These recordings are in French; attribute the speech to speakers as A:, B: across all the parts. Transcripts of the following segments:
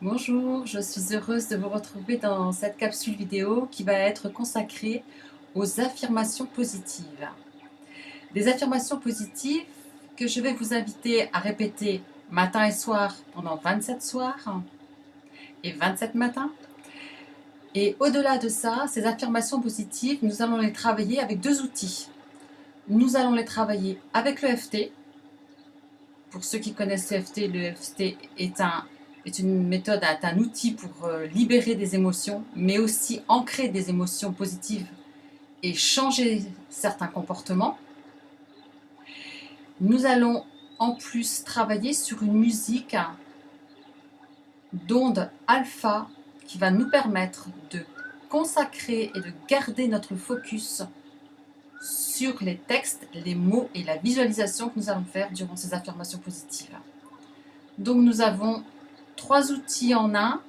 A: Bonjour, je suis heureuse de vous retrouver dans cette capsule vidéo qui va être consacrée aux affirmations positives. Des affirmations positives que je vais vous inviter à répéter matin et soir pendant 27 soirs et 27 matins. Et au-delà de ça, ces affirmations positives, nous allons les travailler avec deux outils. Nous allons les travailler avec l'EFT. Pour ceux qui connaissent l'EFT, l'EFT est une méthode, est un outil pour libérer des émotions, mais aussi ancrer des émotions positives et changer certains comportements. Nous allons en plus travailler sur une musique d'onde alpha qui va nous permettre de consacrer et de garder notre focus sur les textes, les mots et la visualisation que nous allons faire durant ces affirmations positives. Donc nous avons 3 outils en un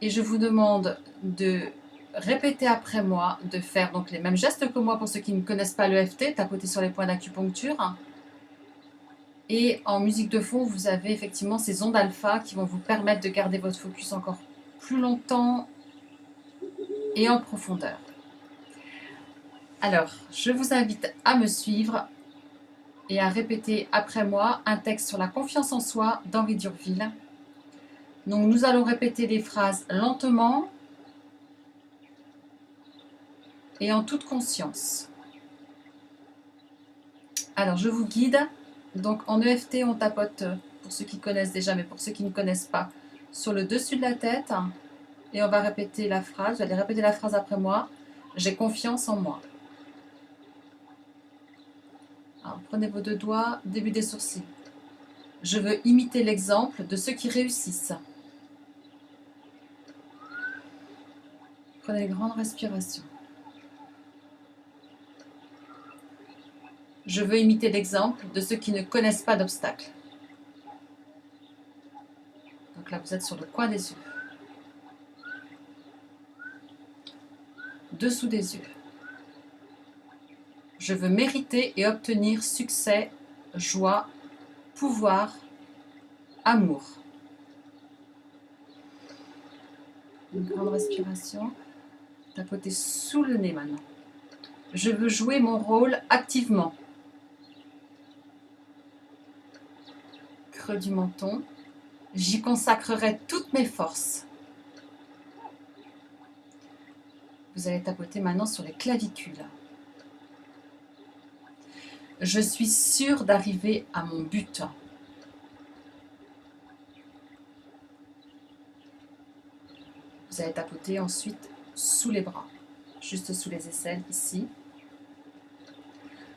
A: et je vous demande de répéter après moi, de faire donc les mêmes gestes que moi pour ceux qui ne connaissent pas l'EFT, tapoter sur les points d'acupuncture. Et en musique de fond, vous avez effectivement ces ondes alpha qui vont vous permettre de garder votre focus encore plus longtemps et en profondeur. Alors, je vous invite à me suivre et à répéter après moi un texte sur la confiance en soi d'Henri Durville. Donc nous allons répéter les phrases lentement et en toute conscience. Alors je vous guide. Donc en EFT, on tapote, pour ceux qui connaissent déjà, mais pour ceux qui ne connaissent pas, sur le dessus de la tête. Et on va répéter la phrase. Vous allez répéter la phrase après moi. J'ai confiance en moi. Alors, prenez vos 2 doigts, début des sourcils. Je veux imiter l'exemple de ceux qui réussissent. Prenez une grande respiration. Je veux imiter l'exemple de ceux qui ne connaissent pas d'obstacles. Donc là, vous êtes sur le coin des yeux. Dessous des yeux. Je veux mériter et obtenir succès, joie, pouvoir, amour. Une grande respiration. Tapotez sous le nez maintenant. Je veux jouer mon rôle activement. Creux du menton. J'y consacrerai toutes mes forces. Vous allez tapoter maintenant sur les clavicules. Je suis sûre d'arriver à mon but. Vous allez tapoter ensuite sous les bras, juste sous les aisselles ici.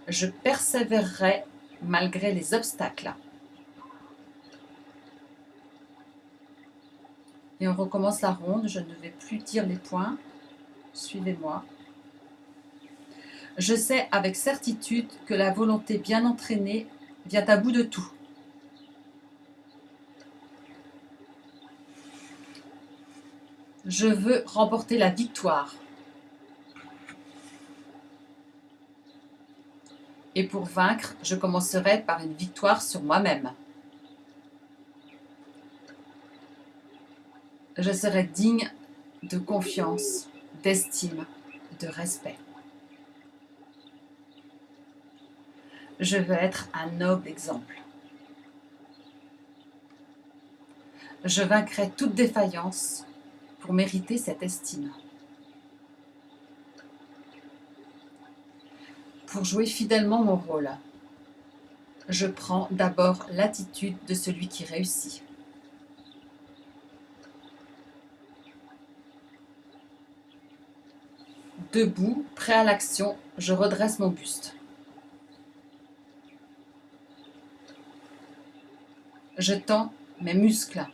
A: Je persévérerai malgré les obstacles. Et on recommence la ronde, je ne vais plus dire les points. Suivez-moi. Je sais avec certitude que la volonté bien entraînée vient à bout de tout. Je veux remporter la victoire. Et pour vaincre, je commencerai par une victoire sur moi-même. Je serai digne de confiance, d'estime, de respect. Je veux être un noble exemple. Je vaincrai toute défaillance pour mériter cette estime. Pour jouer fidèlement mon rôle, je prends d'abord l'attitude de celui qui réussit. Debout, prêt à l'action, je redresse mon buste. Je tends mes muscles.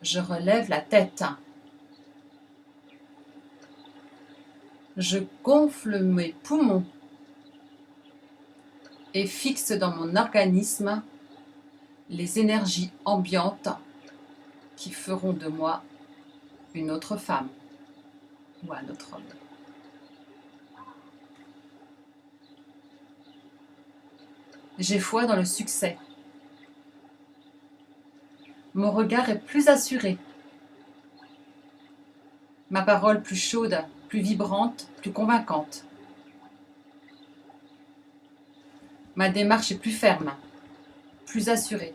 A: Je relève la tête. Je gonfle mes poumons et fixe dans mon organisme les énergies ambiantes qui feront de moi une autre femme ou un autre homme. J'ai foi dans le succès. Mon regard est plus assuré. Ma parole plus chaude, plus vibrante, plus convaincante. Ma démarche est plus ferme, plus assurée.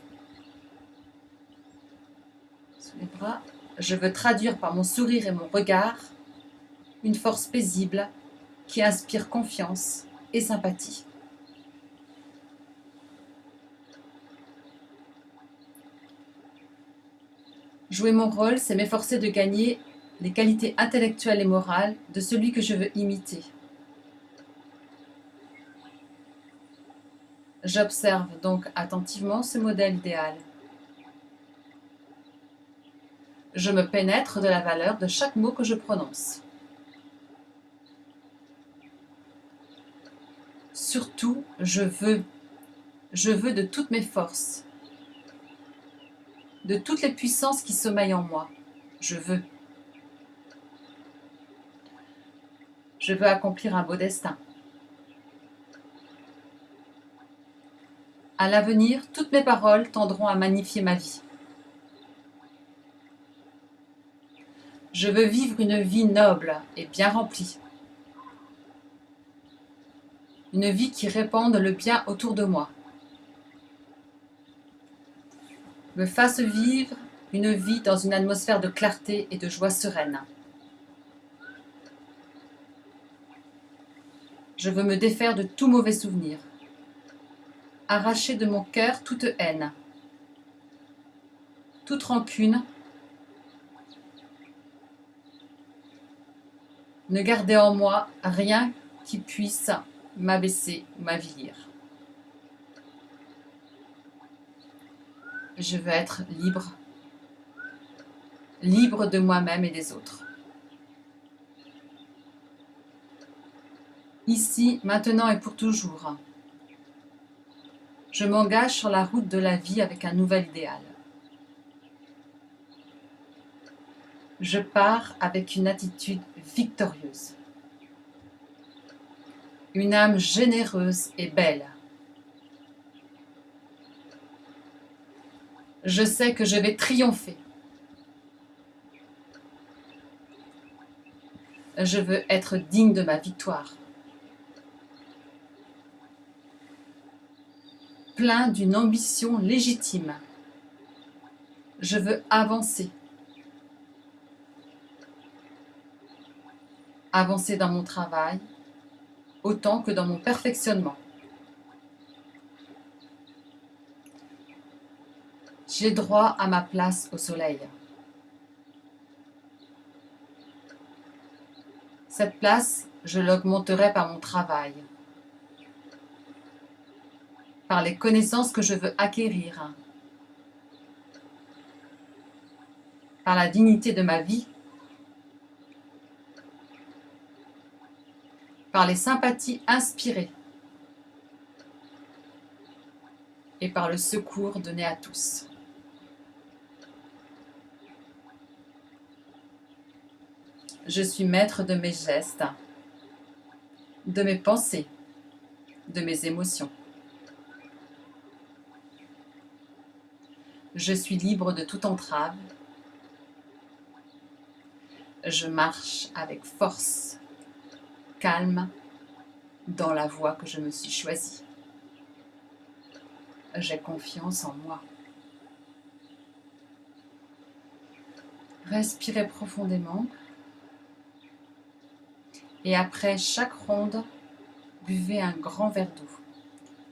A: Sous les bras, je veux traduire par mon sourire et mon regard une force paisible qui inspire confiance et sympathie. Jouer mon rôle, c'est m'efforcer de gagner les qualités intellectuelles et morales de celui que je veux imiter. J'observe donc attentivement ce modèle idéal. Je me pénètre de la valeur de chaque mot que je prononce. Surtout, je veux de toutes mes forces, de toutes les puissances qui sommeillent en moi. Je veux accomplir un beau destin. À l'avenir, toutes mes paroles tendront à magnifier ma vie. Je veux vivre une vie noble et bien remplie. Une vie qui répande le bien autour de moi. Me fasse vivre une vie dans une atmosphère de clarté et de joie sereine. Je veux me défaire de tout mauvais souvenir. Arracher de mon cœur toute haine, toute rancune. Ne garder en moi rien qui puisse m'abaisser ou m'avilir. Je veux être libre, libre de moi-même et des autres. Ici, maintenant et pour toujours. Je m'engage sur la route de la vie avec un nouvel idéal. Je pars avec une attitude victorieuse. Une âme généreuse et belle. Je sais que je vais triompher. Je veux être digne de ma victoire. Plein d'une ambition légitime. Je veux avancer. Avancer dans mon travail, autant que dans mon perfectionnement. J'ai droit à ma place au soleil. Cette place, je l'augmenterai par mon travail, par les connaissances que je veux acquérir, par la dignité de ma vie, par les sympathies inspirées et par le secours donné à tous. Je suis maître de mes gestes, de mes pensées, de mes émotions. Je suis libre de toute entrave. Je marche avec force, calme, dans la voie que je me suis choisie. J'ai confiance en moi. Respirez profondément. Et après chaque ronde, buvez un grand verre d'eau.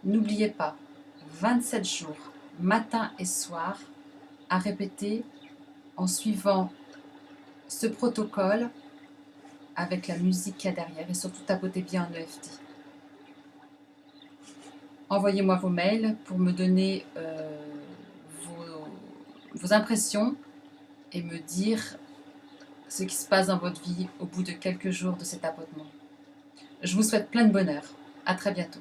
A: N'oubliez pas, 27 jours, matin et soir, à répéter en suivant ce protocole avec la musique qu'il y a derrière et surtout tapotez bien en EFT. Envoyez-moi vos mails pour me donner vos impressions et me dire ce qui se passe dans votre vie au bout de quelques jours de cet tapotement. Je vous souhaite plein de bonheur. À très bientôt.